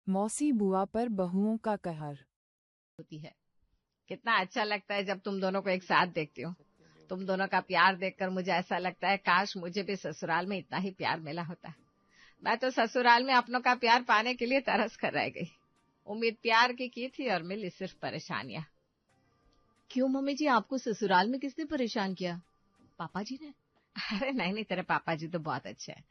मौसी बुआ पर बहुओं का कहर होती है। कितना अच्छा लगता है जब तुम दोनों को एक साथ देखती हूँ। तुम दोनों का प्यार देखकर मुझे ऐसा लगता है काश मुझे भी ससुराल में इतना ही प्यार मिला होता। मैं तो ससुराल में अपनों का प्यार पाने के लिए तरस कर रह गई। उम्मीद प्यार की थी और मिली सिर्फ परेशानियां। क्यों मम्मी जी, आपको ससुराल में किसने परेशान किया? पापा जी ने? अरे नहीं, तेरे पापा जी तो बहुत अच्छे हैं,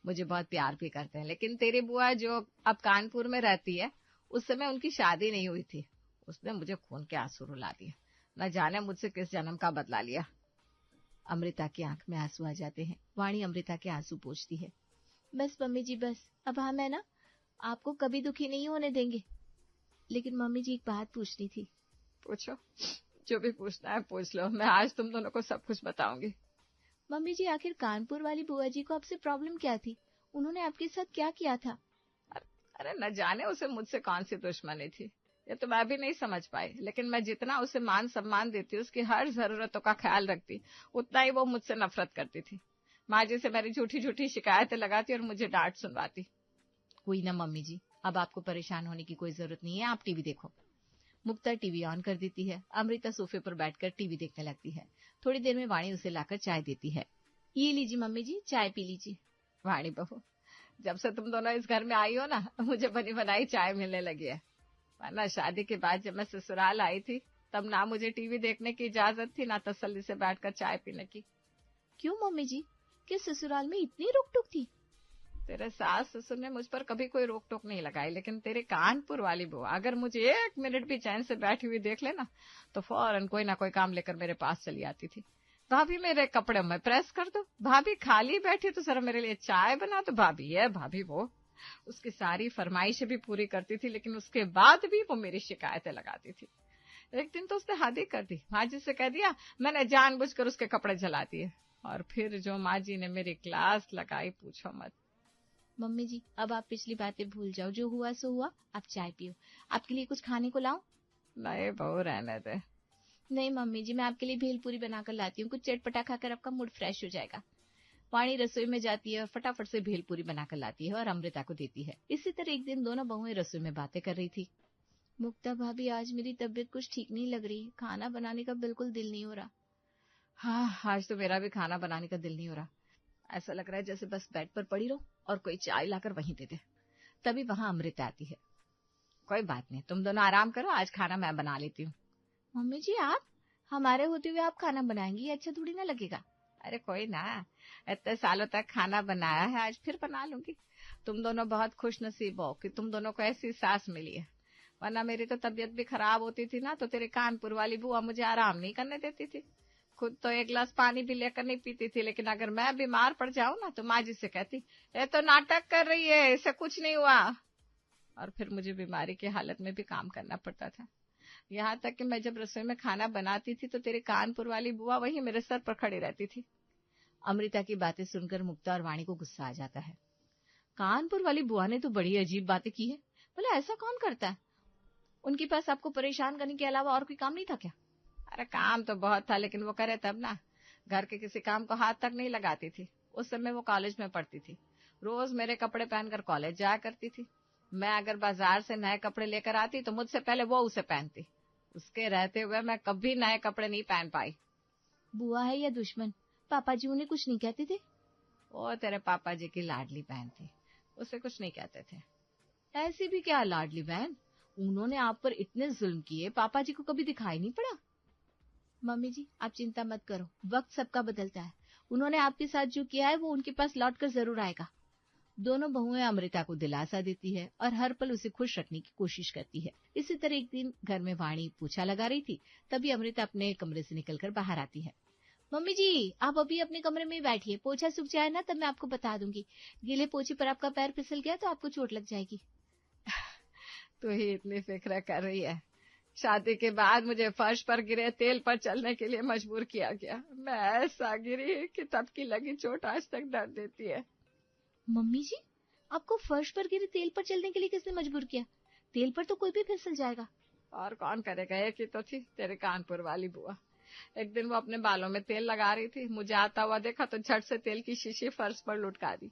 मुझे बहुत प्यार भी करते हैं। लेकिन तेरी बुआ जो अब कानपुर में रहती है, उस समय उनकी शादी नहीं हुई थी। उसने मुझे खून के आंसू रुला दिए। न जाने मुझसे किस जन्म का बदला लिया। अमृता की आंख में आंसू आ जाते हैं। वाणी अमृता के आंसू पोंछती है। बस मम्मी जी बस, अब हम है ना, आपको कभी दुखी नहीं होने देंगे। लेकिन मम्मी जी एक बात पूछनी थी। पूछो, जो भी पूछना है पूछ लो। मैं आज तुम दोनों को सब कुछ बताऊंगी। मम्मी जी, आखिर कानपुर वाली बुआ जी को आपसे प्रॉब्लम क्या थी? उन्होंने आपके साथ क्या किया था? अरे न जाने उसे मुझसे कौन सी दुश्मनी थी, ये तो मैं भी नहीं समझ पाई। लेकिन मैं जितना उसे मान सम्मान देती, उसकी हर जरूरतों का ख्याल रखती, उतना ही वो मुझसे नफरत करती थी। माँ जी से मेरी झूठी झूठी शिकायतें लगाती और मुझे डांट सुनवाती। कोई ना मम्मी जी, अब आपको परेशान होने की कोई जरूरत नहीं है। आप टीवी देखो। मुक्ता टीवी ऑन कर देती है। अमृता सोफे पर बैठकर टीवी देखने लगती है। थोड़ी देर में वाणी उसे लाकर चाय देती है। ये लीजिए मम्मी जी, चाय पी लीजिए। वाणी बहू, जब से तुम दोनों इस घर में आई हो ना, मुझे बनी बनाई चाय मिलने लगी है। वरना शादी के बाद जब मैं ससुराल आई थी, तब ना मुझे टीवी देखने की इजाजत थी, ना तसल्ली से बैठकर चाय पीने की। क्यों मम्मी जी, क्या ससुराल में इतनी रोक टोक थी? तेरे सास ससुर ने मुझ पर कभी कोई रोक टोक नहीं लगाई, लेकिन तेरे कानपुर वाली बुआ अगर मुझे 1 मिनट भी चैन से बैठी हुई देख लेना, तो फौरन कोई ना कोई काम लेकर मेरे पास चली आती थी। भाभी मेरे कपड़े में प्रेस कर दो, भाभी खाली बैठी तो जरा मेरे लिए चाय बना दो, भाभी ये भाभी वो। उसकी सारी फरमाइशें भी पूरी करती थी, लेकिन उसके बाद भी वो मेरी शिकायतें लगाती थी। एक दिन तो उसने हद ही कर दी। माँ जी से कह दिया मैंने जानबूझकर उसके कपड़े जला दिए। और फिर जो माँ जी ने मेरी क्लास लगाई, पूछो मत। मम्मी जी, अब आप पिछली बातें भूल जाओ। जो हुआ सो हुआ। आप चाय पियो। आपके लिए कुछ खाने को लाऊं? नहीं बहू, रहने दे। नहीं मम्मी जी, मैं आपके लिए भेलपूरी बनाकर लाती हूँ। कुछ चटपटा खाकर आपका मूड फ्रेश हो जाएगा। वाणी रसोई में जाती है और फटाफट से भेलपूरी बनाकर लाती है और अमृता को देती है। इसी तरह एक दिन दोनों बहुएं रसोई में बातें कर रही थी। मुक्ता भाभी, आज मेरी तबीयत कुछ ठीक नहीं लग रही। खाना बनाने का बिल्कुल दिल नहीं हो रहा। हाँ, आज तो मेरा भी खाना बनाने का दिल नहीं हो रहा। ऐसा लग रहा है जैसे बस बेड पर पड़ी रहो और कोई चाय लाकर वहीं दे दे। तभी वहां अमृता आती है। कोई बात नहीं, तुम दोनों आराम करो, आज खाना मैं बना लेती हूँ। मम्मी जी, आप हमारे होते हुए आप खाना बनाएंगी? ये अच्छा थोड़ी ना लगेगा। अरे कोई ना, इतने सालों तक खाना बनाया है, आज फिर बना लूंगी। तुम दोनों बहुत खुश नसीब हो कि तुम दोनों को ऐसी सास मिली है। वरना मेरी तो तबीयत भी खराब होती थी ना, तो तेरे कानपुर वाली बुआ मुझे आराम नहीं करने देती थी। खुद तो एक गिलास पानी भी लेकर नहीं पीती थी, लेकिन अगर मैं बीमार पड़ जाऊं ना, तो माँ जी से कहती ये तो नाटक कर रही है, इसे कुछ नहीं हुआ। और फिर मुझे बीमारी की हालत में भी काम करना पड़ता था। यहाँ तक कि मैं जब रसोई में खाना बनाती थी, तो तेरी कानपुर वाली बुआ वहीं मेरे सर पर खड़ी रहती थी। अमृता की बातें सुनकर मुक्ता और वाणी को गुस्सा आ जाता है। कानपुर वाली बुआ ने तो बड़ी अजीब बातें की है। बोले ऐसा कौन करता है? उनके पास आपको परेशान करने के अलावा और कोई काम नहीं था क्या? अरे काम तो बहुत था, लेकिन वो करे तब ना। घर के किसी काम को हाथ तक नहीं लगाती थी। उस समय वो कॉलेज में पढ़ती थी, रोज मेरे कपड़े पहनकर कॉलेज जाया करती थी। मैं अगर बाजार से नए कपड़े लेकर आती, तो मुझसे पहले वो उसे पहनती। उसके रहते हुए मैं कभी नए कपड़े नहीं पहन पाई। बुआ है या दुश्मन? पापा जी उन्हें कुछ नहीं कहते थे? वो तेरे पापा जी की लाडली बहन थी, उसे कुछ नहीं कहते थे। ऐसी भी क्या लाडली बहन? उन्होंने आप पर इतने जुल्म किए, पापा जी को कभी दिखाई नहीं पड़ा? मम्मी जी, आप चिंता मत करो, वक्त सबका बदलता है। उन्होंने आपके साथ जो किया है वो उनके पास लौट कर जरूर आएगा। दोनों बहुएं अमृता को दिलासा देती है और हर पल उसे खुश रखने की कोशिश करती है। इसी तरह एक दिन घर में वाणी पोछा लगा रही थी। तभी अमृता अपने कमरे से निकलकर बाहर आती है। मम्मी जी, आप अभी अपने कमरे में बैठिए, पोछा सूख जाए ना तब मैं आपको बता दूंगी। गीले पोछे पर आपका पैर फिसल गया तो आपको चोट लग जाएगी। तू ही इतनी फिक्र कर रही है। शादी के बाद मुझे फर्श पर गिरे तेल पर चलने के लिए मजबूर किया गया। मैं ऐसा गिरी कि तब की लगी चोट आज तक दर्द देती है। मम्मी जी, आपको फर्श पर गिरे तेल पर चलने के लिए किसने मजबूर किया? तेल पर तो कोई भी फिसल जाएगा। और कौन करेगा, एक ही तो थी, तेरे कानपुर वाली बुआ। एक दिन वो अपने बालों में तेल लगा रही थी, मुझे आता हुआ देखा तो झट से तेल की शीशी फर्श पर लुटका दी।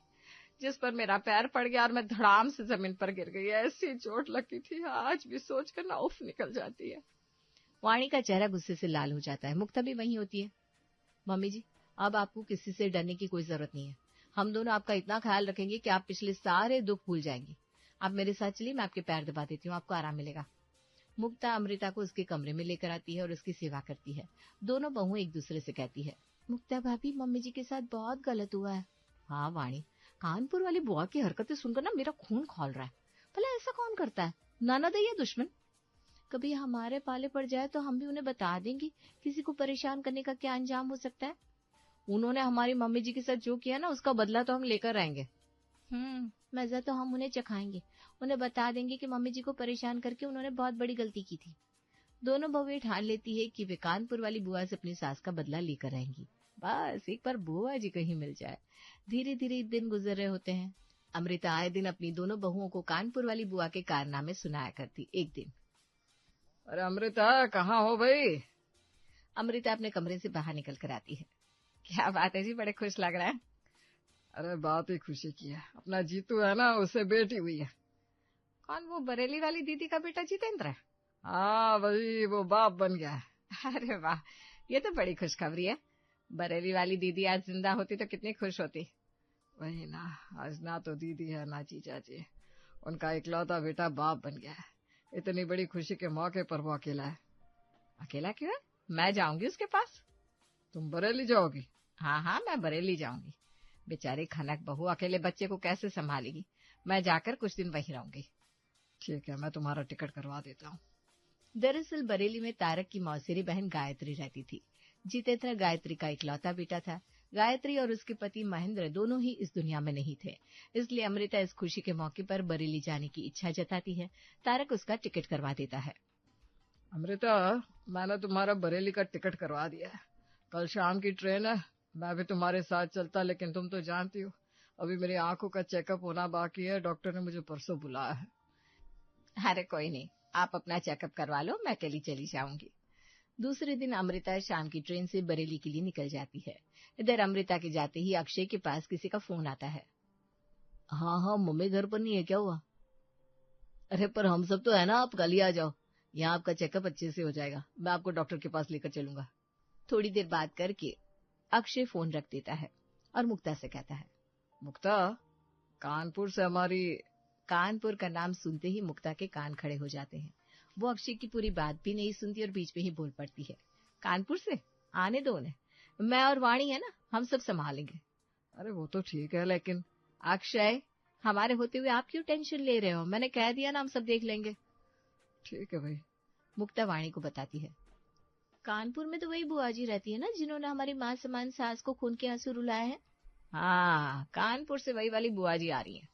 जिस पर मेरा पैर पड़ गया और मैं धड़ाम से जमीन पर गिर गई। ऐसी चोट लगी थी, आज भी सोचकर ना उफ निकल जाती है। वाणी का चेहरा गुस्से से लाल हो जाता है। मुक्ता भी वहीं होती है। मम्मी जी, अब आपको किसी से डरने की कोई जरूरत नहीं है। हम दोनों आपका इतना ख्याल रखेंगे कि आप पिछले सारे दुख भूल जाएंगी। आप मेरे साथ चलिए, मैं आपके पैर दबा देती हूँ, आपको आराम मिलेगा। मुक्ता अमृता को उसके कमरे में लेकर आती है और उसकी सेवा करती है। दोनों बहुएं एक दूसरे से कहती है, मुक्ता भाभी, मम्मी जी के साथ बहुत गलत हुआ है। हाँ वाणी, कानपुर वाली बुआ की हरकतें सुनकर ना मेरा खून खौल रहा है। भला ऐसा कौन करता है, ननद है या दुश्मन? कभी हमारे पाले पड़ जाए तो हम भी उन्हें बता देंगे किसी को परेशान करने का क्या अंजाम हो सकता है। उन्होंने हमारी मम्मी जी के साथ जो किया ना, उसका बदला तो हम लेकर आएंगे। मजा तो हम उन्हें चखाएंगे। उन्हें बता देंगे कि मम्मी जी को परेशान करके उन्होंने बहुत बड़ी गलती की थी। दोनों बहुएं ठान लेती है कि वे कानपुर वाली बुआ से अपनी सास का बदला लेकर आएंगी। बस एक बार बुआ जी कहीं मिल जाए। धीरे धीरे दिन गुजर रहे होते हैं। अमृता आए दिन अपनी दोनों बहुओं को कानपुर वाली बुआ के कारनामे सुनाया करती। एक दिन, अरे अमृता, कहाँ हो भाई? अमृता अपने कमरे से बाहर निकल कर आती है। क्या बात है जी, बड़े खुश लग रहा है। अरे बात ही खुशी की है, अपना जीतू है ना, उसे बेटी हुई है। कौन, वो बरेली वाली दीदी का बेटा जितेंद्र? हाँ वही, वो बाप बन गया है। अरे वाह, ये तो बड़ी खुशखबरी है। बरेली वाली दीदी आज जिंदा होती तो कितनी खुश होती। वही ना, आज ना तो दीदी है ना जीजा जी, उनका इकलौता बेटा बाप बन गया है। इतनी बड़ी खुशी के मौके पर वो अकेला है। अकेला क्यों है? मैं जाऊंगी उसके पास। तुम बरेली जाओगी? हाँ, मैं बरेली जाऊंगी। बेचारी खनक बहू अकेले बच्चे को कैसे संभालेगी। मैं जाकर कुछ दिन वहीं रहूंगी। ठीक है, मैं तुम्हारा टिकट करवा देता हूँ। दरअसल बरेली में तारक की मौसेरी बहन गायत्री रहती थी। जितेंद्र गायत्री का इकलौता बेटा था। गायत्री और उसके पति महेंद्र दोनों ही इस दुनिया में नहीं थे, इसलिए अमृता इस खुशी के मौके पर बरेली जाने की इच्छा जताती है। तारक उसका टिकट करवा देता है। अमृता, मैंने तुम्हारा बरेली का टिकट करवा दिया है। कल शाम की ट्रेन है, मैं भी तुम्हारे साथ चलता, लेकिन तुम तो जानती हो अभी मेरी आंखों का चेकअप होना बाकी है। डॉक्टर ने मुझे परसों बुलाया है। अरे कोई नहीं, आप अपना चेकअप करवा लो, मैं अकेली चली जाऊंगी। दूसरे दिन अमृता शाम की ट्रेन से बरेली के लिए निकल जाती है। इधर अमृता के जाते ही अक्षय के पास किसी का फोन आता है। हाँ, मम्मी घर पर नहीं है, क्या हुआ? अरे पर हम सब तो है ना, आप कल ही आ जाओ, यहाँ आपका चेकअप अच्छे से हो जाएगा, मैं आपको डॉक्टर के पास लेकर चलूंगा। थोड़ी देर बात करके अक्षय फोन रख देता है और मुक्ता से कहता है, मुक्ता, कानपुर से हमारी। कानपुर का नाम सुनते ही मुक्ता के कान खड़े हो जाते हैं। वो अक्षय की पूरी बात भी नहीं सुनती और बीच में ही बोल पड़ती है, कानपुर से? आने दो उन्हें, मैं और वाणी है ना, हम सब संभालेंगे। अरे वो तो ठीक है, लेकिन अक्षय, हमारे होते हुए आप क्यों टेंशन ले रहे हो? मैंने कह दिया ना, हम सब देख लेंगे। ठीक है भाई। मुक्ता वाणी को बताती है, कानपुर में तो वही बुआ जी रहती है ना, जिन्होंने हमारी माँ समान सास को खून के आंसू रुलाए हैं। हाँ, कानपुर से वही वाली बुआ जी आ रही है।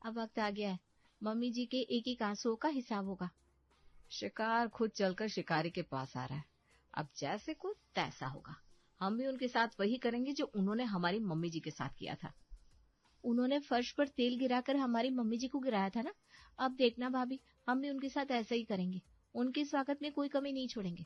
अब वक्त आ गया है, मम्मी जी के एक एक आंसुओं का हिसाब होगा। शिकार खुद चलकर शिकारी के पास आ रहा है, अब जैसे को तैसा होगा। हम भी उनके साथ वही करेंगे जो उन्होंने हमारी मम्मी जी के साथ किया था। उन्होंने फर्श पर तेल गिराकर हमारी मम्मी जी को गिराया था ना, अब देखना भाभी, हम भी उनके साथ ऐसा ही करेंगे, उनके स्वागत में कोई कमी नहीं छोड़ेंगे।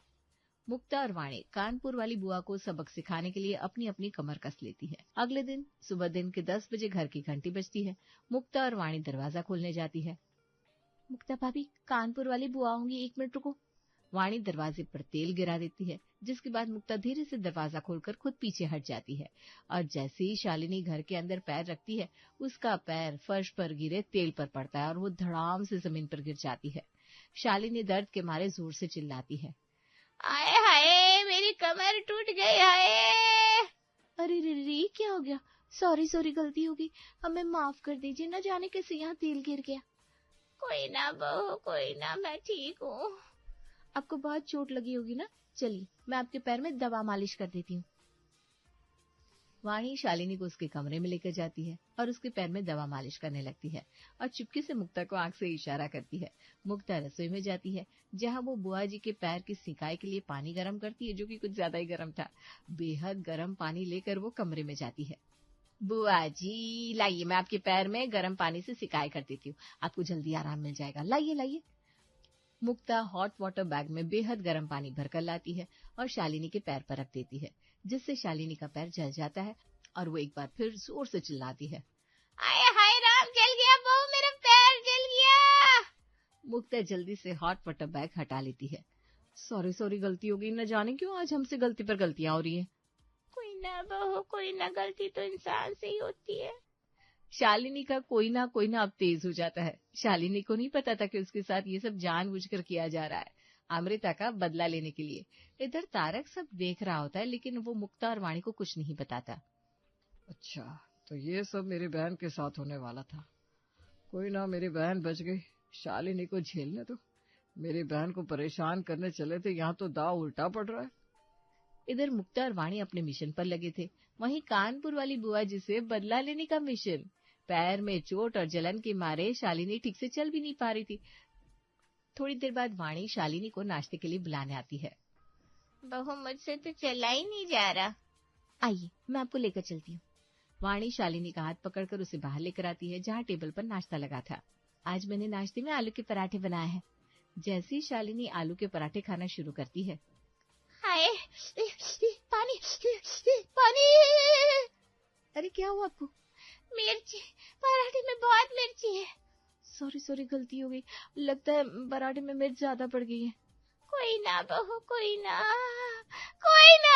मुक्ता और वाणी कानपुर वाली बुआ को सबक सिखाने के लिए अपनी अपनी कमर कस लेती है। अगले दिन सुबह दिन के 10 बजे घर की घंटी बजती है। मुक्ता और वाणी दरवाजा खोलने जाती है। मुक्ता भाभी, कानपुर वाली बुआ होंगी, 1 मिनट रुको। वाणी दरवाजे पर तेल गिरा देती है, जिसके बाद मुक्ता धीरे से दरवाजा खोलकर खुद पीछे हट जाती है और जैसे ही शालिनी घर के अंदर पैर रखती है, उसका पैर फर्श पर गिरे तेल पर पड़ता है और वो धड़ाम से जमीन पर गिर जाती है। शालिनी दर्द के मारे जोर से चिल्लाती है, आए हाय, मेरी कमर टूट गई, हाय। अरे रे, क्या हो गया? सॉरी, गलती हो गई, हमें माफ कर दीजिए, न जाने कैसे यहाँ तेल गिर गया। कोई ना बहू, कोई ना, मैं ठीक हूँ। आपको बहुत चोट लगी होगी ना, चलिए मैं आपके पैर में दवा मालिश कर देती हूँ। वाणी शालिनी को उसके कमरे में लेकर जाती है और उसके पैर में दवा मालिश करने लगती है और चुपके से मुक्ता को आंख से इशारा करती है। मुक्ता रसोई में जाती है, जहाँ वो बुआ जी के पैर की सिकाई के लिए पानी गर्म करती है, जो कि कुछ ज्यादा ही गर्म था। बेहद गर्म पानी लेकर वो कमरे में जाती है। बुआ जी लाइए, मैं आपके पैर में गर्म पानी से सिकाई कर देती हूँ, आपको जल्दी आराम मिल जाएगा, लाइए। मुक्ता हॉट वाटर बैग में बेहद गर्म पानी भरकर लाती है और शालिनी के पैर पर रख देती है, जिससे शालिनी का पैर जल जाता है और वो एक बार फिर जोर से चिल्लाती है, आए हाय राम, जल गया बहू, मेरा पैर जल गया। मुक्ता जल्दी से हॉट वाटर बैग हटा लेती है। सॉरी सॉरी, गलती हो गई, न जाने क्यों आज हमसे गलती पर गलतियां हो रही है। कोई ना बहू, कोई ना, गलती तो इंसान से ही होती है। शालिनी का कोई ना अब तेज हो जाता है। शालिनी को नहीं पता था कि उसके साथ ये सब जानबूझकर किया जा रहा है, अमृता का बदला लेने के लिए। इधर तारक सब देख रहा होता है, लेकिन वो मुक्ता और वाणी को कुछ नहीं बताता। अच्छा, तो ये सब मेरी बहन के साथ होने वाला था। कोई ना, मेरी बहन बच गई। शालिनी को झेलने दो। मेरी बहन को परेशान करने चले थे, यहाँ तो दाव उल्टा पड़ रहा है। इधर मुक्ता और वाणी अपने मिशन पर लगे थे, वहीं कानपुर वाली बुआ जी से बदला लेने का मिशन। पैर में चोट और जलन के मारे शालिनी ठीक से चल भी नहीं पा रही थी। थोड़ी देर बाद वाणी शालिनी को नाश्ते के लिए बुलाने आती है। बहू, मुझसे तो चला ही नहीं जा रहा। आइए, मैं आपको लेकर चलती हूँ। वाणी शालिनी का हाथ पकड़कर उसे बाहर लेकर आती है, जहाँ टेबल पर नाश्ता लगा था। आज मैंने नाश्ते में आलू के पराठे बनाए हैं। जैसे ही शालिनी आलू के पराठे खाना शुरू करती है, हाय पानी पानी। अरे क्या हुआ आपको? मिर्ची, पराठे में बहुत मिर्ची है। सॉरी सॉरी, गलती हो गई, लगता है पराठे में मिर्च ज्यादा पड़ गई है। कोई ना बहू, कोई ना कोई ना।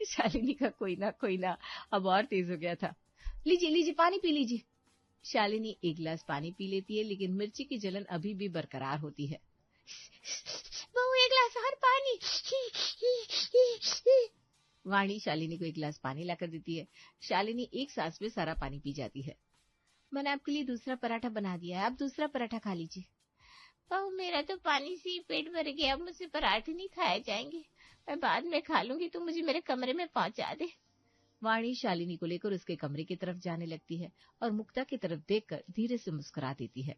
शालिनी का कोई ना अब और तेज हो गया था। लीजिए लीजिए, पानी पी लीजिए। शालिनी एक गिलास पानी पी लेती है, लेकिन मिर्ची की जलन अभी भी बरकरार होती है। बहू, एक गिलास और पानी। वाणी शालिनी को एक गिलास पानी लाकर देती है। शालिनी एक सांस में सारा पानी पी जाती है। मैंने आपके लिए दूसरा पराठा बना दिया है, आप दूसरा पराठा खा लीजिए। बहू, मेरा तो पानी से ही पेट भर गया, अब मुझसे पराठे नहीं खाए जाएंगे, मैं बाद में खा लूंगी, तू मुझे मेरे कमरे में पहुंचा दे। वाणी शालिनी को लेकर उसके कमरे की तरफ जाने लगती है और मुक्ता की तरफ देखकर धीरे से मुस्कुरा देती है।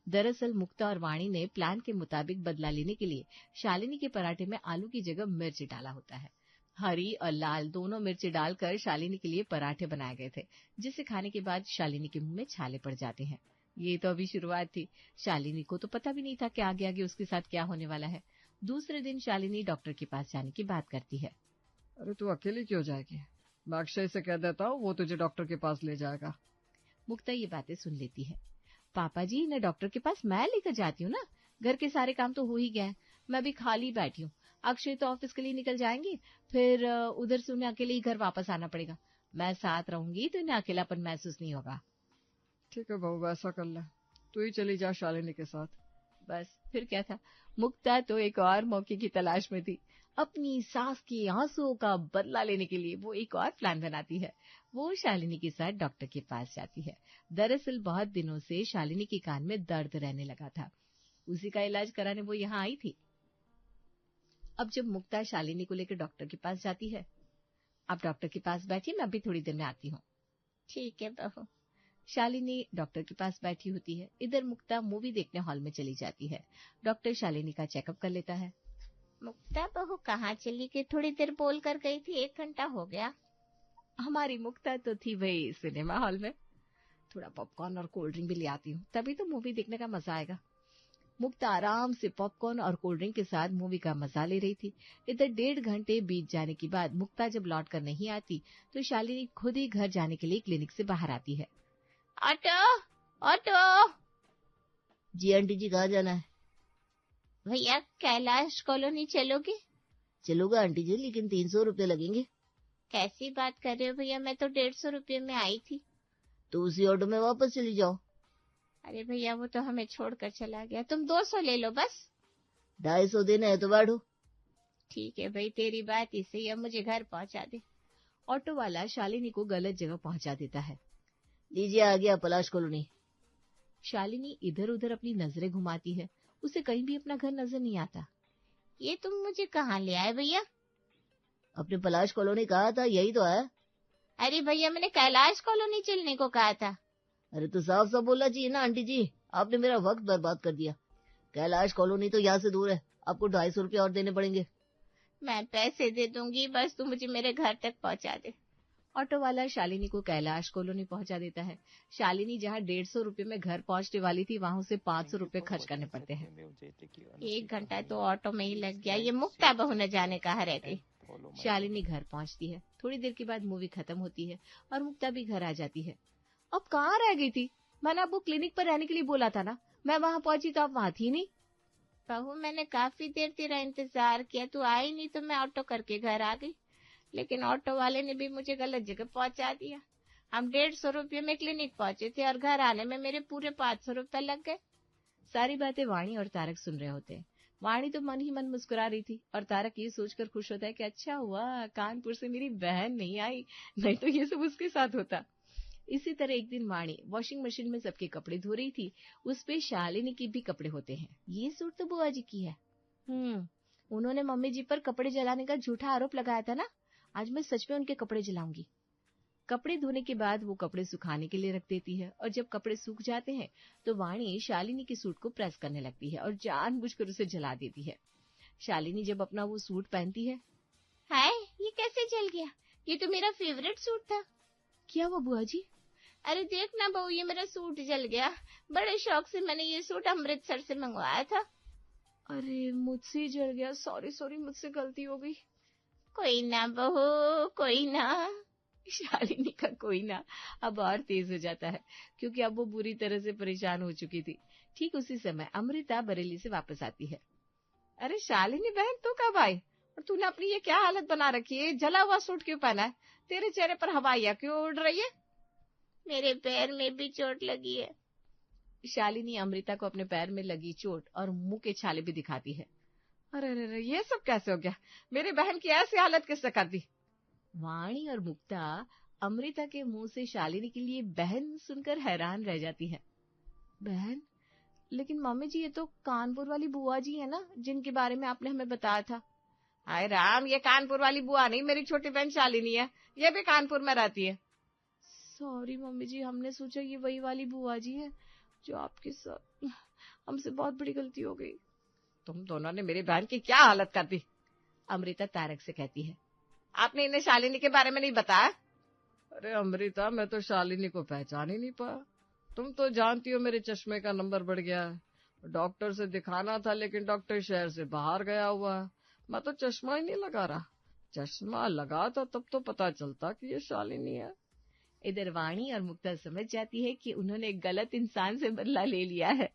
दरअसल मुक्ता और वाणी ने प्लान के मुताबिक बदला लेने के लिए शालिनी के पराठे में आलू की जगह मिर्च डाला होता है। हरी और लाल दोनों मिर्च डालकर शालिनी के लिए पराठे बनाए गए थे, जिसे खाने के बाद शालिनी के मुंह में छाले पड़ जाते हैं। ये तो अभी शुरुआत थी, शालिनी को तो पता भी नहीं था कि आगे आगे उसके साथ क्या होने वाला है। दूसरे दिन शालिनी डॉक्टर के पास जाने की बात करती है। अरे तू अकेली क्यों जाएगी? मैं अक्षय से कह देता हूँ, वो तुझे डॉक्टर के पास ले जाएगा। मुक्ता ये बातें सुन लेती है। पापा जी, इन्हें डॉक्टर के पास मैं लेकर जाती हूँ ना, घर के सारे काम तो हो ही गए हैं, मैं भी खाली बैठी हूँ। अक्षय तो ऑफिस के लिए निकल जाएंगे, फिर उधर से उन्हें अकेले ही घर वापस आना पड़ेगा। मैं साथ रहूंगी तो इन्हें अकेलापन महसूस नहीं होगा। ठीक है बहू, वैसा कर ले, तू ही चली जा शालिनी के साथ। बस फिर क्या था, मुक्ता तो एक और मौके की तलाश में थी। अपनी सास के आंसुओं का बदला लेने के लिए वो एक और प्लान बनाती है। वो शालिनी के साथ डॉक्टर के पास जाती है। दरअसल बहुत दिनों से शालिनी के कान में दर्द रहने लगा था, उसी का इलाज कराने वो यहाँ आई थी। अब जब मुक्ता शालिनी को लेकर डॉक्टर के पास जाती है, आप डॉक्टर के पास बैठिए, मैं अभी थोड़ी देर में आती हूँ। ठीक है बहू। शालिनी डॉक्टर के पास बैठी होती है। इधर मुक्ता मूवी देखने हॉल में चली जाती है। डॉक्टर शालिनी का चेकअप कर लेता है। मुक्ता बहू कहाँ चली गई? थोड़ी देर बोल कर गई थी, 1 घंटा हो गया। हमारी मुक्ता तो थी वही सिनेमा हॉल में। थोड़ा पॉपकॉर्न और कोल्ड ड्रिंक भी ले आती हूँ, तभी तो मूवी देखने का मजा आएगा। मुक्ता आराम से पॉपकॉर्न और कोल्ड ड्रिंक के साथ मूवी का मजा ले रही थी। इधर 1.5 घंटे बीत जाने के बाद मुक्ता जब लौट कर नहीं आती तो शालिनी खुद ही घर जाने के लिए क्लिनिक से बाहर आती है। Auto auto. जी आंटी जी, कहाँ जाना है? भैया कैलाश कॉलोनी चलोगे? चलोगा आंटी जी, लेकिन 300 रुपए लगेंगे। कैसी बात कर रहे हो भैया, मैं तो 150 रुपये में आई थी। तो उसी ऑटो में वापस चली जाओ। अरे भैया वो तो हमें छोड़कर चला गया, तुम 200 ले लो बस। 250 देना है तो बांटो। ठीक है भाई, तेरी बात ही सही, अब मुझे घर पहुंचा दे। ऑटो वाला शालिनी को गलत जगह पहुंचा देता है। लीजिए आ गया पलाश कॉलोनी। शालिनी इधर उधर अपनी नजरें घुमाती है, उसे कहीं भी अपना घर नजर नहीं आता। ये तुम मुझे कहाँ ले आए भैया? अपने पलाश कॉलोनी कहा था, यही तो है। अरे भैया मैंने कैलाश कॉलोनी चलने को कहा था। अरे तो साफ साफ बोलना चाहिए ना आंटी जी, आपने मेरा वक्त बर्बाद कर दिया। कैलाश कॉलोनी तो यहाँ से दूर है, आपको 250 रुपये और देने पड़ेंगे। मैं पैसे दे दूंगी, बस तू मुझे मेरे घर तक पहुँचा दे। ऑटो वाला शालिनी को कैलाश कॉलोनी पहुंचा देता है। शालिनी जहां 150 रुपए में घर पहुंचने वाली थी, वहां उसे 500 रुपए खर्च करने पड़ते हैं। 1 घंटा तो ऑटो में ही लग गया, ये मुक्ता बहू न जाने कहाँ रह गई। शालिनी घर पहुंचती है। थोड़ी देर के बाद मूवी खत्म होती है और मुक्ता भी घर आ जाती है। अब कहाँ रह गई थी? मैंने आपको क्लिनिक पर रहने के लिए बोला था ना। मैं वहां पहुंची तो आप वहां थी नहीं। बहू, मैंने काफी देर तेरा इंतजार किया, तू आई नहीं तो मैं ऑटो करके घर आ गई, लेकिन ऑटो वाले ने भी मुझे गलत जगह पहुंचा दिया। हम 150 रुपये में क्लिनिक पहुंचे थे और घर आने में मेरे पूरे 500 रुपये लग गए। सारी बातें वाणी और तारक सुन रहे होते हैं। वाणी तो मन ही मन मुस्कुरा रही थी और तारक ये सोचकर खुश होता है कि अच्छा हुआ कानपुर से मेरी बहन नहीं आई, नहीं तो ये सब उसके साथ होता। इसी तरह एक दिन वाणी वॉशिंग मशीन में सबके कपड़े धो रही थी। उस पे शालिनी के भी कपड़े होते हैं। ये सूट तो बुआ जी की है। उन्होंने मम्मी जी पर कपड़े जलाने का झूठा आरोप लगाया था ना। आज मैं सच में उनके कपड़े जलाऊंगी। कपड़े धोने के बाद वो कपड़े सुखाने के लिए रख देती है और जब कपड़े सूख जाते हैं तो वाणी शालिनी के सूट को प्रेस करने लगती है और जानबूझकर उसे जला देती है। शालिनी जब अपना वो सूट पहनती है, हाय, ये कैसे जल गया? ये तो मेरा फेवरेट सूट था। क्या हुआ बुआ जी? अरे देख ना बहू, ये मेरा सूट जल गया। बड़े शौक से मैंने ये सूट अमृतसर से मंगवाया था। अरे मुझसे जल गया। सॉरी मुझसे गलती हो गई। कोई ना बहू, कोई ना। शालिनी का कोई ना अब और तेज हो जाता है क्योंकि अब वो बुरी तरह से परेशान हो चुकी थी। ठीक उसी समय अमृता बरेली से वापस आती है। अरे शालिनी बहन, तू कब आई? और तूने अपनी ये क्या हालत बना रखी है? जला हुआ सूट क्यों पहना है? तेरे चेहरे पर हवाइयां क्यों उड़ रही है? मेरे पैर में भी चोट लगी है। शालिनी अमृता को अपने पैर में लगी चोट और मुंह के छाले भी दिखाती है। अरे ये सब कैसे हो गया? मेरी बहन की ऐसी हालत किसने कर दी? वाणी और मुक्ता अमृता के मुंह से शालिनी के लिए बहन सुनकर हैरान रह जाती है। बहन? लेकिन मम्मी जी, ये तो कानपुर वाली बुआ जी है ना, जिनके बारे में आपने हमें बताया था। हाय राम, ये कानपुर वाली बुआ नहीं, मेरी छोटी बहन शालिनी है। ये भी कानपुर में रहती है। सॉरी मम्मी जी, हमने सोचा ये वही वाली बुआ जी है जो आपके साथ। हमसे बहुत बड़ी गलती हो गई। तुम दोनों ने मेरी बहन की क्या हालत कर दी? अमृता तारक से कहती है। आपने इन्हें शालिनी के बारे में नहीं बताया? अरे अमृता, मैं तो शालिनी को पहचान ही नहीं पाया। तुम तो जानती हो मेरे चश्मे का नंबर बढ़ गया है। डॉक्टर से दिखाना था लेकिन डॉक्टर शहर से बाहर गया हुआ है। मैं तो चश्मा ही नहीं लगा रहा। चश्मा लगा था तब तो पता चलता कि ये शालिनी है। इधर वाणी और मुक्ता समझ जाती है कि उन्होंने एक गलत इंसान से बदला ले लिया है।